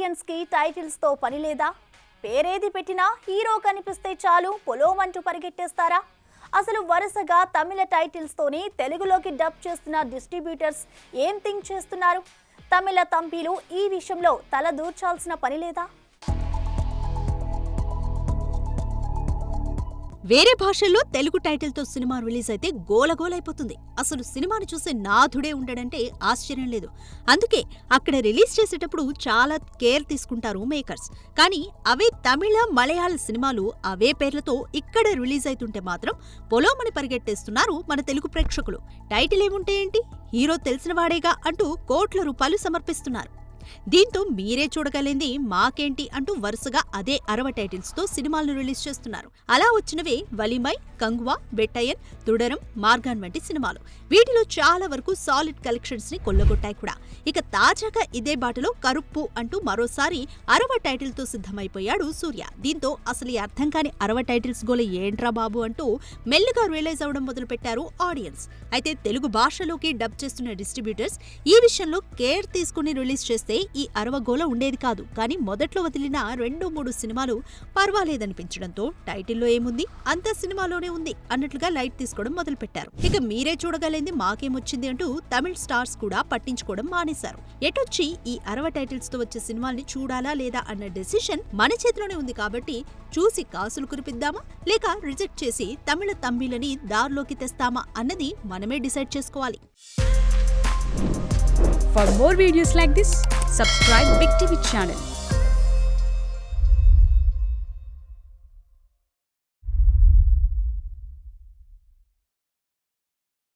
Audience కి titles తో పని లేదా? పేరేది పెట్టినా హీరో కనిపిస్తే చాలు పొలోమంటూ పరిగెట్టేస్తారా? అసలు వరుసగా తమిళ టైటిల్స్ తోని తెలుగులోకి డబ్ చేస్తున్న డిస్ట్రిబ్యూటర్స్ ఏం థింక్ చేస్తున్నారు? తమిళ తంపీలు ఈ విషయంలో తల దూర్చాల్సిన పని లేదా? వేరే భాషల్లో తెలుగు టైటిల్తో సినిమా రిలీజ్ అయితే గోలగోలైపోతుంది. అసలు సినిమాను చూసే నాథుడే ఉండడంటే ఆశ్చర్యం లేదు. అందుకే అక్కడ రిలీజ్ చేసేటప్పుడు చాలా కేర్ తీసుకుంటారు మేకర్స్. కానీ అవే తమిళ, మలయాళ సినిమాలు అవే పేర్లతో ఇక్కడ రిలీజ్ అవుతుంటే మాత్రం పొలోమని పరిగెట్టేస్తున్నారు మన తెలుగు ప్రేక్షకులు. టైటిల్ ఏముంటే ఏంటి, హీరో తెలిసినవాడేగా అంటూ కోట్ల రూపాయలు సమర్పిస్తున్నారు. దీంతో మీరే చూడగలింది మాకేంటి అంటూ వరుసగా అదే 60 టైటిల్స్ తో సినిమాలను రిలీజ్ చేస్తున్నారు. అలా వచ్చినవే వలిమై, కంగువా, బెట్టయన్, తుడరం, మార్గాన్ వంటి సినిమాలు. వీటిలో చాలా వరకు సాలిడ్ కలెక్షన్స్ ని కొల్లగొట్టాయి కూడా. ఇక తాజాగా ఇదే బాటలో కరుప్పు అంటూ మరోసారి 60 టైటిల్ తో సిద్ధమైపోయాడు సూర్య. దీంతో అసలు ఈ అర్థం కాని 60 టైటిల్స్ గోల ఏంట్రా బాబు అంటూ మెల్లిగా రియలైజ్ అవడం మొదలు పెట్టారు ఆడియన్స్. అయితే తెలుగు భాషలోకి డబ్ చేస్తున్న డిస్ట్రిబ్యూటర్స్ ఈ విషయంలో కేర్ తీసుకుని రిలీజ్ చేస్తే ఈ 60 గోల ఉండేది కాదు. కానీ మొదట్లో వదిలిన 2-3 సినిమాలు పర్వాలేదనిపించడంతో టైటిల్లో ఏముంది, అంత సినిమాలోనే ఉంది అన్నట్లుగా లైట్ తీసుకోవడం మొదలు పెట్టారు. ఇక మీరే చూడగలింది మాకేమొచ్చింది అంటూ తమిళ స్టార్స్ కూడా పట్టించుకోవడం మానేశారు. ఎటొచ్చి ఈ 60 టైటిల్స్ తో వచ్చే సినిమాల్ని చూడాలా లేదా అన్న డెసిషన్ మన చేతిలోనే ఉంది. కాబట్టి చూసి కాసులు కురిపిద్దామా లేక రిజెక్ట్ చేసి తమిళ తంబిలని దారిలోకి తెస్తామా అన్నది మనమే డిసైడ్ చేసుకోవాలి. For more videos like this, subscribe Big TV channel.